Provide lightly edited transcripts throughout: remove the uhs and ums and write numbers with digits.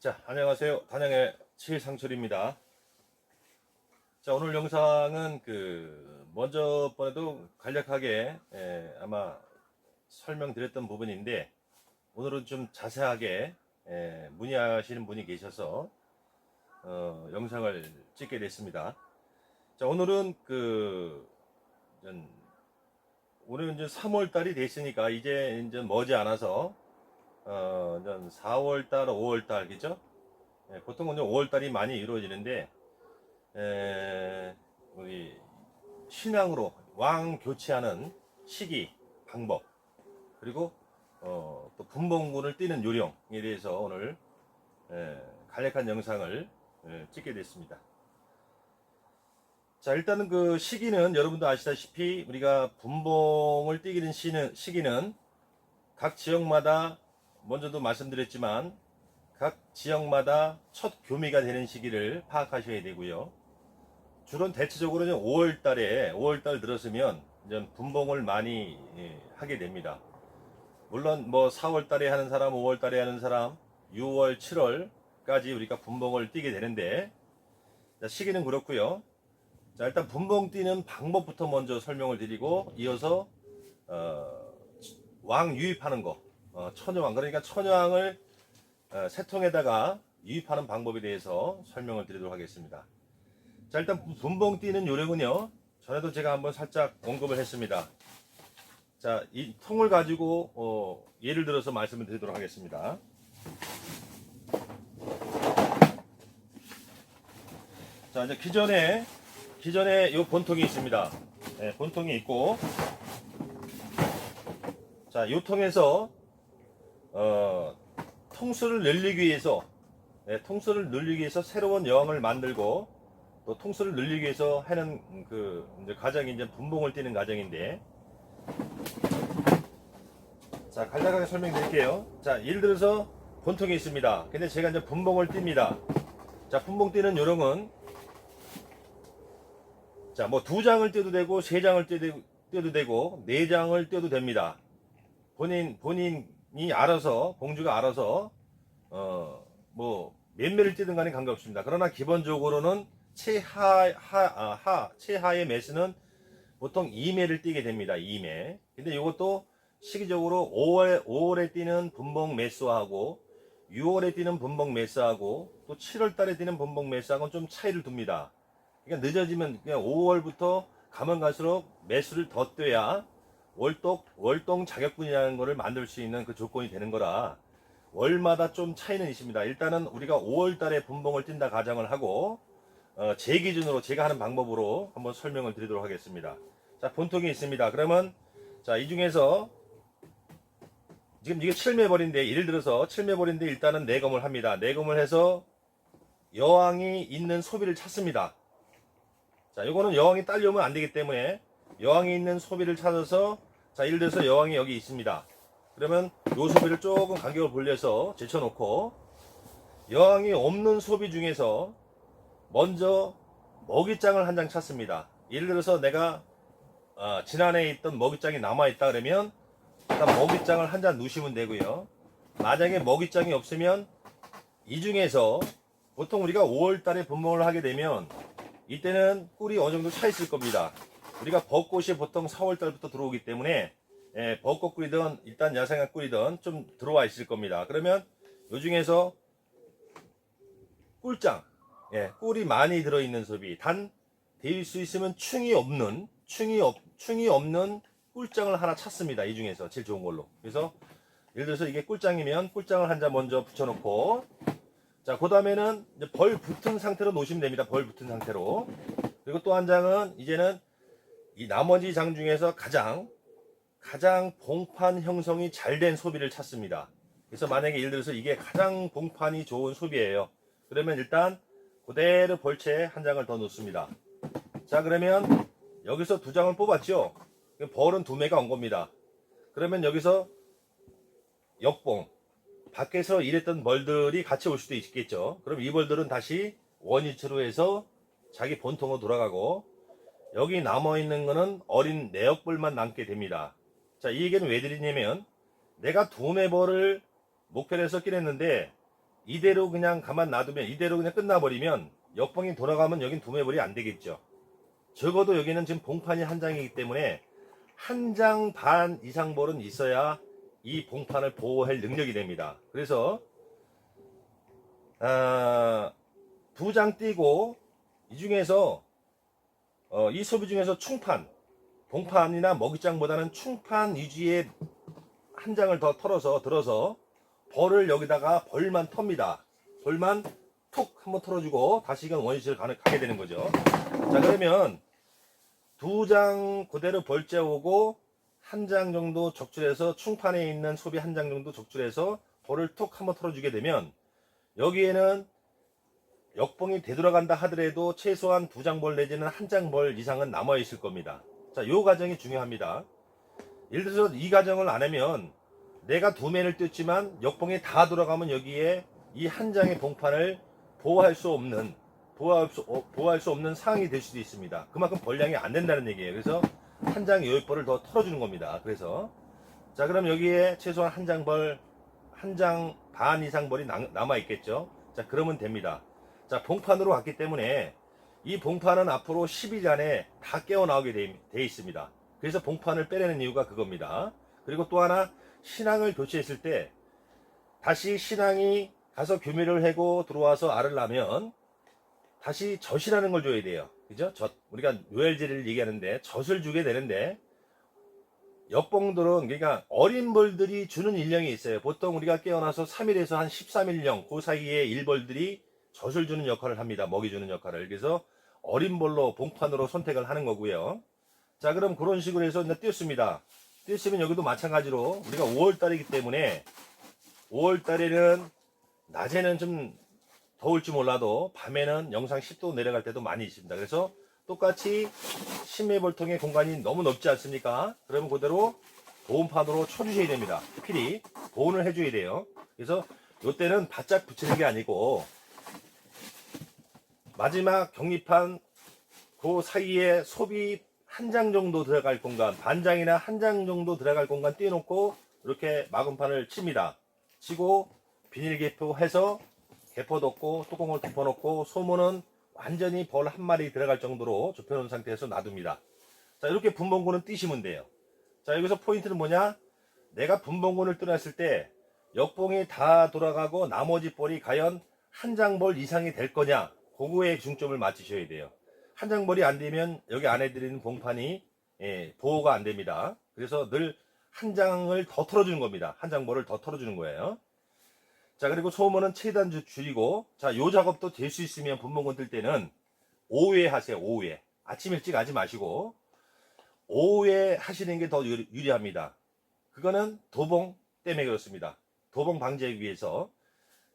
자, 안녕하세요. 단양의 최상철입니다. 자, 오늘 영상은 먼저 번에도 간략하게 아마 설명드렸던 부분인데, 오늘은 좀 자세하게 문의하시는 분이 계셔서 영상을 찍게 됐습니다. 자, 오늘은 오늘은 이제 3월 달이 됐으니까 이제 머지 않아서 4월 달, 5월 달, 그죠? 보통은 5월 달이 많이 이루어지는데, 우리 신앙으로 왕 교체하는 시기, 방법, 그리고 또 분봉군을 띄는 요령에 대해서 오늘 간략한 영상을 찍게 됐습니다. 자, 일단은 그 시기는 여러분도 아시다시피 우리가 분봉을 띄기는 시기는 각 지역마다 먼저도 말씀드렸지만 각 지역마다 첫 교미가 되는 시기를 파악하셔야 되고요. 주로 대체적으로는 5월달 들었으면 이제 분봉을 많이 하게 됩니다. 물론 뭐 4월달에 하는 사람, 5월달에 하는 사람, 6월, 7월까지 우리가 분봉을 띄게 되는데, 자, 시기는 그렇고요. 자, 일단 분봉 띄는 방법부터 먼저 설명을 드리고 이어서 왕 유입하는 거, 처녀왕, 그러니까 처녀왕을 세통에다가 유입하는 방법에 대해서 설명을 드리도록 하겠습니다. 자, 일단 분봉 띄는 요령은요, 전에도 제가 한번 살짝 언급을 했습니다. 자, 이 통을 가지고 예를 들어서 말씀을 드리도록 하겠습니다. 자, 이제 기존에 이 본통이 있습니다. 네, 본통이 있고, 자, 이 통에서 통수를 늘리기 위해서 새로운 여왕을 만들고, 또 통수를 늘리기 위해서 하는 이제 과정이 이제 분봉을 띄는 과정인데, 자, 간략하게 설명드릴게요. 자, 예를 들어서 본통이 있습니다. 근데 제가 이제 분봉을 띱니다. 자, 분봉 띄는 요령은, 자, 뭐 2장을 떼도 되고 3장을 떼도 되고 4장을 떼도 됩니다. 본인이 알아서, 공주가 알아서 뭐 몇 매를 떼든 간에 관계없습니다. 그러나 기본적으로는 최하의 매수는 보통 2매를 띄게 됩니다. 2매. 근데 이것도 시기적으로 5월에 띄는 분봉 매수하고 6월에 띄는 분봉 매수하고 또 7월 달에 띄는 분봉 매수하고는 좀 차이를 둡니다. 그러니까 늦어지면 그냥 5월부터 가면 갈수록 매수를 더 떼야 월동 자격분이라는 것을 만들 수 있는 그 조건이 되는 거라 월마다 좀 차이는 있습니다. 일단은 우리가 5월 달에 분봉을 띈다 가정을 하고 제 기준으로 제가 하는 방법으로 한번 설명을 드리도록 하겠습니다. 자, 본통이 있습니다. 그러면 자, 이 중에서 지금 이게 7매벌인데 예를 들어서 7매벌인데 일단은 내검을 합니다. 내검을 해서 여왕이 있는 소비를 찾습니다. 자, 요거는 여왕이 딸려오면 안 되기 때문에 여왕이 있는 소비를 찾아서, 자, 예를 들어서 여왕이 여기 있습니다. 그러면 요 소비를 조금 간격을 벌려서 제쳐놓고 여왕이 없는 소비 중에서 먼저 먹이장을 한 장 찾습니다. 예를 들어서 내가 지난해에 있던 먹이장이 남아있다 그러면 일단 먹이장을 한 장 누시면 되고요. 만약에 먹이장이 없으면 이 중에서 보통 우리가 5월달에 분봉을 하게 되면 이때는 꿀이 어느 정도 차 있을 겁니다. 우리가 벚꽃이 보통 4월달부터 들어오기 때문에 벚꽃 꿀이든 일단 야생화 꿀이든 좀 들어와 있을 겁니다. 그러면 이 중에서 꿀장, 꿀이 많이 들어있는 소비, 단 데일 수 있으면 충이 없는 꿀장을 하나 찾습니다. 이 중에서 제일 좋은 걸로. 그래서 예를 들어서 이게 꿀장이면 꿀장을 한 장 먼저 붙여놓고, 자, 그 다음에는 벌 붙은 상태로 놓으시면 됩니다. 벌 붙은 상태로. 그리고 또 한 장은 이제는 이 나머지 장 중에서 가장 봉판 형성이 잘 된 소비를 찾습니다. 그래서 만약에 예를 들어서 이게 가장 봉판이 좋은 소비예요. 그러면 일단 그대로 벌채에 한 장을 더 놓습니다. 자, 그러면 여기서 2장을 뽑았죠. 벌은 2매가 온 겁니다. 그러면 여기서 역봉, 밖에서 일했던 벌들이 같이 올 수도 있겠죠. 그럼 이 벌들은 다시 원위치로 해서 자기 본통으로 돌아가고, 여기 남아있는 거는 어린 내역벌만 남게 됩니다. 자, 이 얘기는 왜 드리냐면, 내가 2매벌을 목표로 해서 끼냈는데 이대로 그냥 가만 놔두면, 이대로 그냥 끝나버리면 역봉이 돌아가면 여긴 두매볼이 안 되겠죠. 적어도 여기는 지금 봉판이 한 장이기 때문에 한 장 반 이상 볼은 있어야 이 봉판을 보호할 능력이 됩니다. 그래서 두 장 띄고 이 중에서 이 소비 중에서 충판, 봉판이나 먹이장보다는 충판 위주의 한 장을 더 들어서 벌을 여기다가 벌만 텁니다. 벌만 툭 한번 털어주고 다시 이건 원위치를 가게 되는 거죠. 자, 그러면 두 장 그대로 벌 째오고 한 장 정도 적출해서 충판에 있는 소비 한 장 정도 적출해서 벌을 툭 한번 털어주게 되면 여기에는 역봉이 되돌아간다 하더라도 최소한 두 장 벌 내지는 한 장 벌 이상은 남아 있을 겁니다. 자, 요 과정이 중요합니다. 예를 들어서 이 과정을 안 하면 내가 두 매를 떴지만 역봉이 다 돌아가면 여기에 이 한 장의 봉판을 보호할 수 없는 상황이 될 수도 있습니다. 그만큼 벌량이 안 된다는 얘기예요. 그래서 한 장 여윳벌을 더 털어주는 겁니다. 그래서 자, 그럼 여기에 최소한 한 장 반 이상 벌이 남아 있겠죠. 자, 그러면 됩니다. 자, 봉판으로 갔기 때문에 이 봉판은 앞으로 10일 안에 다 깨어나오게 돼 있습니다. 그래서 봉판을 빼내는 이유가 그겁니다. 그리고 또 하나, 신앙을 교체했을 때 다시 신앙이 가서 교미를 하고 들어와서 알을 낳으면 다시 젖이라는 걸 줘야 돼요. 그죠? 젖. 우리가 요엘제를 얘기하는데 젖을 주게 되는데 역봉들은, 그러니까 어린 벌들이 주는 일령이 있어요. 보통 우리가 깨어나서 3일에서 한 13일령 그 사이에 일벌들이 젖을 주는 역할을 합니다. 먹이 주는 역할을. 그래서 어린 벌로 봉판으로 선택을 하는 거고요. 자, 그럼 그런 식으로 해서 이제 띄었습니다. 띄었으면 여기도 마찬가지로 우리가 5월달이기 때문에 5월달에는 낮에는 좀 더울지 몰라도 밤에는 영상 10도 내려갈 때도 많이 있습니다. 그래서 똑같이 신매벌통의 공간이 너무 넓지 않습니까? 그러면 그대로 보온판으로 쳐주셔야 됩니다. 필히 보온을 해줘야 돼요. 그래서 이때는 바짝 붙이는 게 아니고 마지막 격리판 그 사이에 소비 한 장 정도 들어갈 공간, 반장이나 한 장 정도 들어갈 공간 띄워놓고 이렇게 마금판을 칩니다. 치고 비닐 개포해서 개포 덮고 뚜껑을 덮어놓고 소문은 완전히 벌 한 마리 들어갈 정도로 좁혀놓은 상태에서 놔둡니다. 자, 이렇게 분봉군을 띄시면 돼요. 자, 여기서 포인트는 뭐냐? 내가 분봉군을 뜯었을 때 역봉이 다 돌아가고 나머지 벌이 과연 한 장 벌 이상이 될 거냐? 그거에 중점을 맞추셔야 돼요. 한 장 벌이 안 되면 여기 안에 들어있는 봉판이 보호가 안 됩니다. 그래서 늘 한 장을 더 털어주는 겁니다. 한 장 벌을 더 털어주는 거예요. 자, 그리고 소음은 최대한 줄이고, 자, 요 작업도 될 수 있으면 분봉군 뜰 때는 오후에 하세요. 오후에. 아침 일찍 하지 마시고 오후에 하시는 게 더 유리합니다. 그거는 도봉 때문에 그렇습니다. 도봉 방지하기 위해서.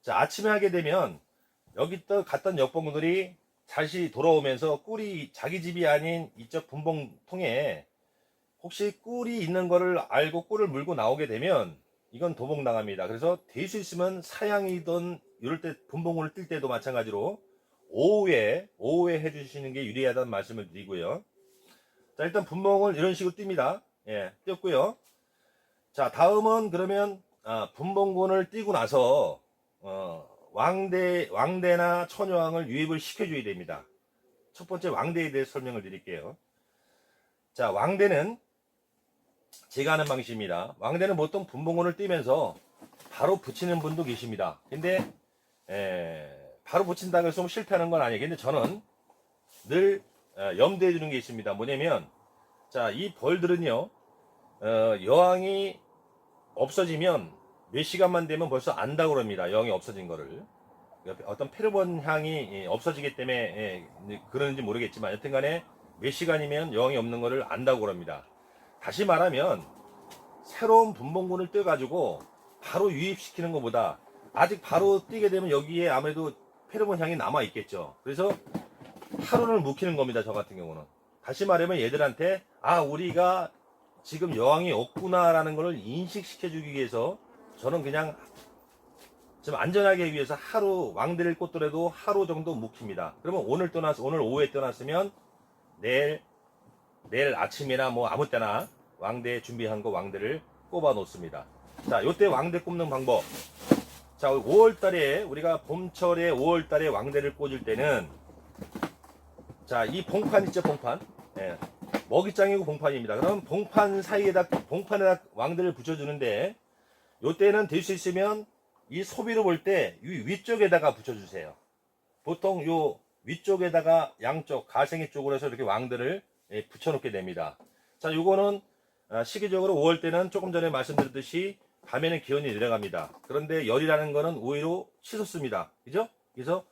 자, 아침에 하게 되면 여기 또 갔던 역봉들이 다시 돌아오면서 꿀이 자기 집이 아닌 이쪽 분봉통에 혹시 꿀이 있는 거를 알고 꿀을 물고 나오게 되면 이건 도봉 당합니다. 그래서 될 수 있으면 사양이든 이럴 때 분봉군을 뜰 때도 마찬가지로 오후에 해주시는 게 유리하다는 말씀을 드리고요. 자, 일단 분봉을 이런 식으로 띱니다. 예, 띄었고요. 자, 다음은 그러면 분봉군을 띄고 나서 왕대나 처녀왕을 유입을 시켜줘야 됩니다. 첫 번째 왕대에 대해서 설명을 드릴게요. 자, 왕대는 제가 하는 방식입니다. 왕대는 보통 분봉군을 띄면서 바로 붙이는 분도 계십니다. 근데 바로 붙인다고 해서 실패하는 건 아니에요. 근데 저는 늘 염두해 주는 게 있습니다. 뭐냐면, 자, 이 벌들은요, 여왕이 없어지면 몇 시간만 되면 벌써 안다고 그럽니다. 여왕이 없어진 거를. 어떤 페로몬 향이 없어지기 때문에 그러는지 모르겠지만 여튼간에 몇 시간이면 여왕이 없는 거를 안다고 그럽니다. 다시 말하면 새로운 분봉군을 떼가지고 바로 유입시키는 것보다 아직 바로 뛰게 되면 여기에 아무래도 페로몬 향이 남아 있겠죠. 그래서 하루를 묵히는 겁니다. 저 같은 경우는. 다시 말하면 얘들한테 우리가 지금 여왕이 없구나 라는 걸 인식시켜 주기 위해서 저는 그냥 좀 안전하게 위해서 하루 왕대를 꽂더라도 하루 정도 묵힙니다. 그러면 오늘 오후에 떠났으면 내일 아침이나 뭐 아무 때나 왕대 준비한 거 왕대를 꼽아 놓습니다. 자, 요때 왕대 꼽는 방법. 자, 5월달에 우리가 봄철에 5월달에 왕대를 꽂을 때는 자, 이 봉판 있죠, 봉판. 예, 먹이장이고 봉판입니다. 그럼 봉판에다 왕대를 붙여주는데 요때는 될 수 있으면 이 소비로 볼 때 이 위쪽에다가 붙여주세요. 보통 요 위쪽에다가 양쪽 가생이 쪽으로 해서 이렇게 왕대를 붙여놓게 됩니다. 자, 요거는 시기적으로 5월 때는 조금 전에 말씀드렸듯이 밤에는 기온이 내려갑니다. 그런데 열이라는 거는 오히려 치솟습니다. 그죠? 그래서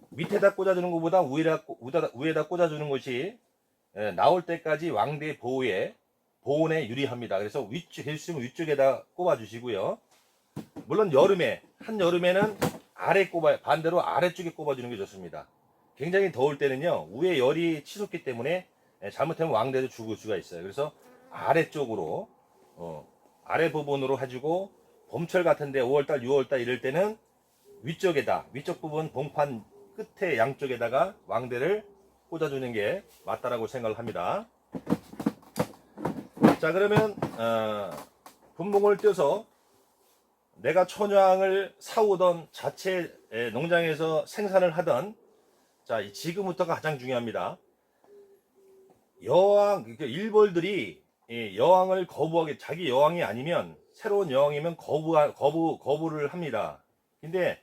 밑에다 꽂아주는 것보다 위에다 꽂아주는 것이 나올 때까지 왕대 보온에 유리합니다. 그래서 위쪽에다 꼽아주시고요. 물론 한여름에는 반대로 아래쪽에 꼽아주는 게 좋습니다. 굉장히 더울 때는요, 위에 열이 치솟기 때문에 잘못하면 왕대도 죽을 수가 있어요. 그래서 아래쪽으로, 아래 부분으로 해주고, 봄철 같은데 5월달, 6월달 이럴 때는 위쪽 부분 봉판 끝에 양쪽에다가 왕대를 꽂아주는 게 맞다라고 생각을 합니다. 자, 그러면, 분봉을 떼서 내가 천여왕을 사오던 자체 농장에서 생산을 하던, 자, 지금부터가 가장 중요합니다. 일벌들이 여왕을 거부하게, 자기 여왕이 아니면, 새로운 여왕이면 거부를 합니다. 근데,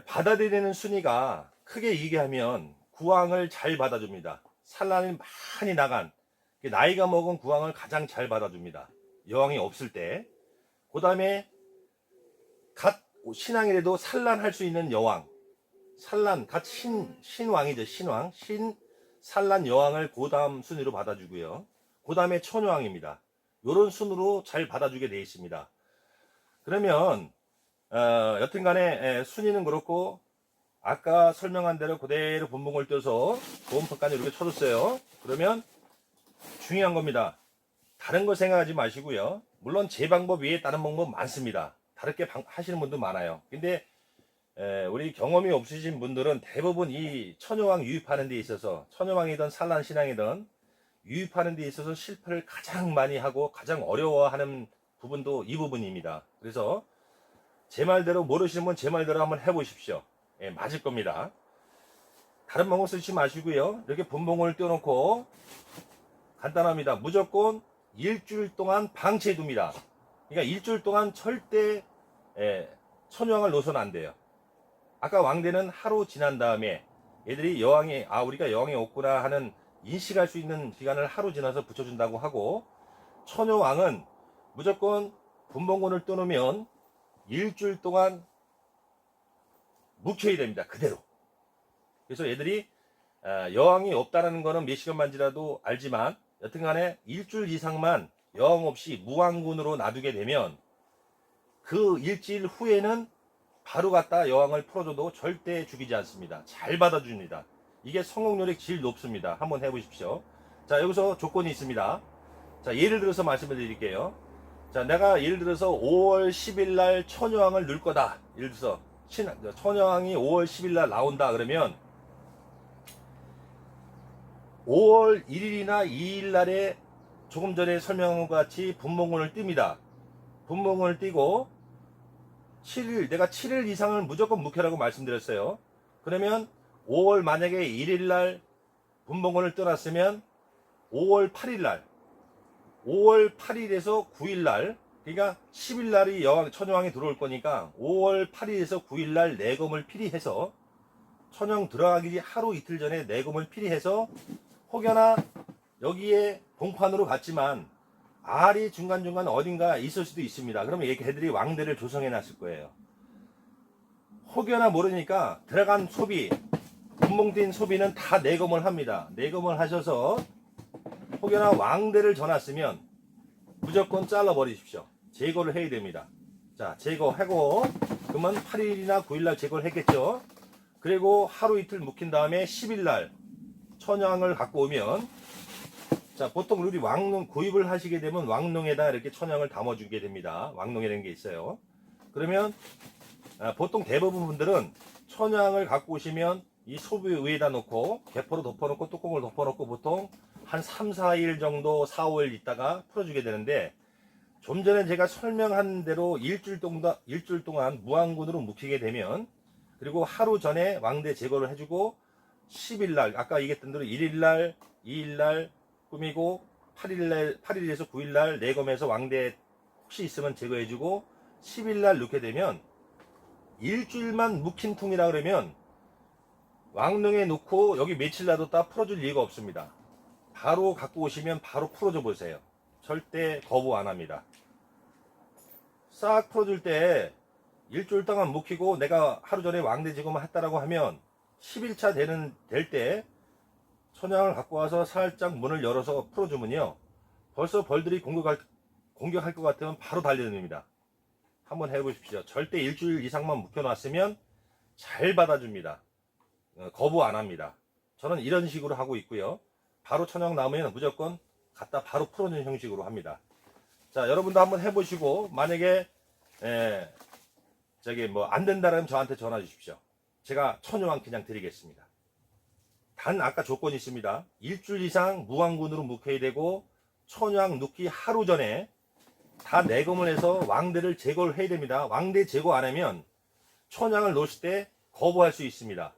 받아들이는 순위가 크게 얘기하면 구왕을 잘 받아줍니다. 산란이 많이 나간, 나이가 먹은 구왕을 가장 잘 받아줍니다. 여왕이 없을 때. 그 다음에, 신왕이라도 산란할 수 있는 여왕, 신왕이죠. 산란 여왕을 그 다음 순위로 받아주고요. 그 다음에 천여왕입니다. 요런 순으로 잘 받아주게 되어 있습니다. 그러면, 여튼간에, 순위는 그렇고, 아까 설명한 대로 그대로 분봉을 떼서 보온판까지 이렇게 쳐줬어요. 그러면, 중요한 겁니다. 다른 거 생각하지 마시고요. 물론 제 방법 외에 다른 방법 많습니다. 다르게 하시는 분도 많아요. 근데 우리 경험이 없으신 분들은 대부분 이 천여왕 유입하는 데 있어서, 천여왕이든 산란신앙이든 유입하는 데 있어서 실패를 가장 많이 하고 가장 어려워하는 부분도 이 부분입니다. 그래서 제 말대로, 모르시는 분 제 말대로 한번 해보십시오. 맞을 겁니다. 다른 방법 쓰지 마시고요. 이렇게 분봉을 떼어놓고 간단합니다. 무조건 일주일 동안 방치해 둡니다. 그러니까 일주일 동안 절대 천여왕을 놓으서는 안 돼요. 아까 왕대는 하루 지난 다음에 얘들이 우리가 여왕이 없구나 하는 인식할 수 있는 기간을 하루 지나서 붙여준다고 하고, 천여왕은 무조건 분봉군을 떠놓으면 일주일 동안 묵혀야 됩니다. 그대로. 그래서 얘들이 여왕이 없다라는 거는 몇 시간만지라도 알지만, 여튼간에 일주일 이상만 여왕 없이 무왕군으로 놔두게 되면 그 일주일 후에는 바로 갖다 여왕을 풀어줘도 절대 죽이지 않습니다. 잘 받아줍니다. 이게 성공률이 제일 높습니다. 한번 해보십시오. 자, 여기서 조건이 있습니다. 자, 예를 들어서 말씀을 드릴게요. 자, 내가 예를 들어서 5월 10일 날 천여왕을 넣을 거다. 예를 들어서 천여왕이 5월 10일 날 나온다 그러면 5월 1일이나 2일 날에 조금 전에 설명한 것 같이 분봉군을 띱니다. 분봉군을 띄고 7일, 내가 7일 이상을 무조건 묵혀라고 말씀드렸어요. 그러면 5월 만약에 1일 날 분봉군을 떠났으면 5월 8일 날, 5월 8일에서 9일 날, 그러니까 10일 날이 천여왕이 들어올 거니까 5월 8일에서 9일 날 내검을 필히해서, 천여왕 들어가기 하루 이틀 전에 내검을 필히해서, 혹여나 여기에 봉판으로 갔지만 알이 중간중간 어딘가 있을 수도 있습니다. 그러면 이 개들이 왕대를 조성해 놨을 거예요. 혹여나 모르니까 들어간 소비, 분봉된 소비는 다 내검을 합니다. 내검을 하셔서 혹여나 왕대를 전놨으면 무조건 잘라 버리십시오. 제거를 해야 됩니다. 자, 제거하고, 그러면 8일이나 9일날 제거를 했겠죠. 그리고 하루 이틀 묵힌 다음에 10일날 천여왕을 갖고 오면, 자, 보통 우리 왕농 구입을 하시게 되면 왕농에다 이렇게 천여왕을 담아주게 됩니다. 왕농이라는 게 있어요. 그러면 보통 대부분 분들은 천여왕을 갖고 오시면 이 소비 위에다 놓고 개포로 덮어놓고 뚜껑을 덮어놓고 보통 한 3, 4일 정도 4, 5일 있다가 풀어주게 되는데, 좀 전에 제가 설명한 대로 일주일 동안 무항군으로 묵히게 되면, 그리고 하루 전에 왕대 제거를 해주고 10일날 아까 얘기했던 대로 1일날 2일날 꾸미고 8일에서 9일날 내검에서 왕대 혹시 있으면 제거해주고 10일날 넣게 되면, 일주일만 묵힌 통이라 그러면 왕릉에 놓고 여기 며칠 놔뒀다 풀어줄 리가 없습니다. 바로 갖고 오시면 바로 풀어줘 보세요. 절대 거부 안 합니다. 싹 풀어줄 때 일주일 동안 묵히고 내가 하루 전에 왕대 제거만 했다라고 하면 10일차 될 때 천양을 갖고 와서 살짝 문을 열어서 풀어주면요, 벌써 벌들이 공격할 것 같으면 바로 달려듭니다. 한번 해보십시오. 절대 일주일 이상만 묵혀놨으면 잘 받아줍니다. 거부 안 합니다. 저는 이런 식으로 하고 있고요. 바로 천양 나오면 무조건 갖다 바로 풀어주는 형식으로 합니다. 자, 여러분도 한번 해보시고, 만약에 안 된다면 저한테 전화 주십시오. 제가 천여왕 그냥 드리겠습니다. 단 아까 조건이 있습니다. 일주일 이상 무왕군으로 묵혀야 되고, 천여왕 눕기 하루 전에 다 내검을 해서 왕대를 제거를 해야 됩니다. 왕대 제거 안 하면 천양을 놓으실 때 거부할 수 있습니다.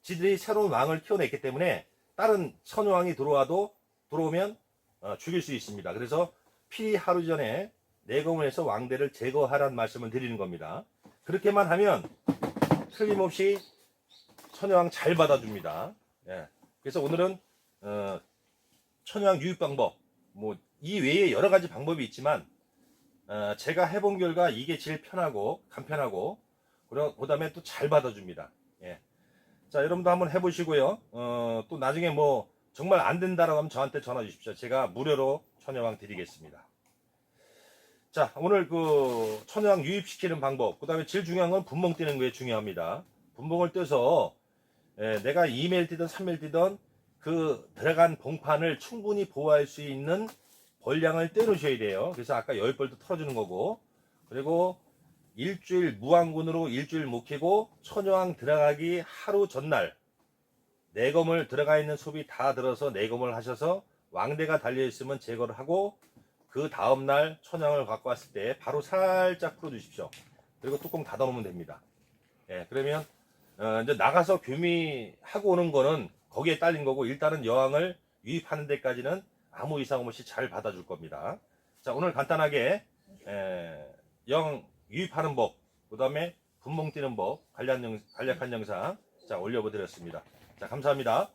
지들이 새로운 왕을 키워냈기 때문에 다른 천여왕이 들어오면 죽일 수 있습니다. 그래서 필히 하루 전에 내검을 해서 왕대를 제거하라는 말씀을 드리는 겁니다. 그렇게만 하면 틀림없이 천여왕 잘 받아줍니다. 예. 그래서 오늘은 천여왕 유입 방법, 이 외에 여러 가지 방법이 있지만 제가 해본 결과 이게 제일 편하고 간편하고, 그 다음에 또 잘 받아줍니다. 예. 자, 여러분도 한번 해보시고요. 또 나중에 정말 안 된다라고 하면 저한테 전화 주십시오. 제가 무료로 천여왕 드리겠습니다. 자, 오늘 그 천여왕 유입시키는 방법, 그 다음에 제일 중요한 건 분봉 뛰는 게 중요합니다. 분봉을 떼서 내가 2매를 뛰든 3매를 뛰든 그 들어간 봉판을 충분히 보호할 수 있는 벌량을 떼놓으셔야 돼요. 그래서 아까 10벌도 털어주는 거고, 그리고 일주일 무왕군으로 일주일 묵히고 천여왕 들어가기 하루 전날 내검을 들어가 있는 숲이 다 들어서 내검을 하셔서 왕대가 달려있으면 제거를 하고, 그 다음날 천양을 갖고 왔을 때 바로 살짝 풀어주십시오. 그리고 뚜껑 닫아 놓으면 됩니다. 예, 그러면 이제 나가서 규미하고 오는 거는 거기에 딸린 거고, 일단은 여왕을 유입하는 데까지는 아무 이상 없이 잘 받아줄 겁니다. 자, 오늘 간단하게 여왕 유입하는 법, 그 다음에 분봉 뛰는 법 간략한 영상 올려드렸습니다. 자, 감사합니다.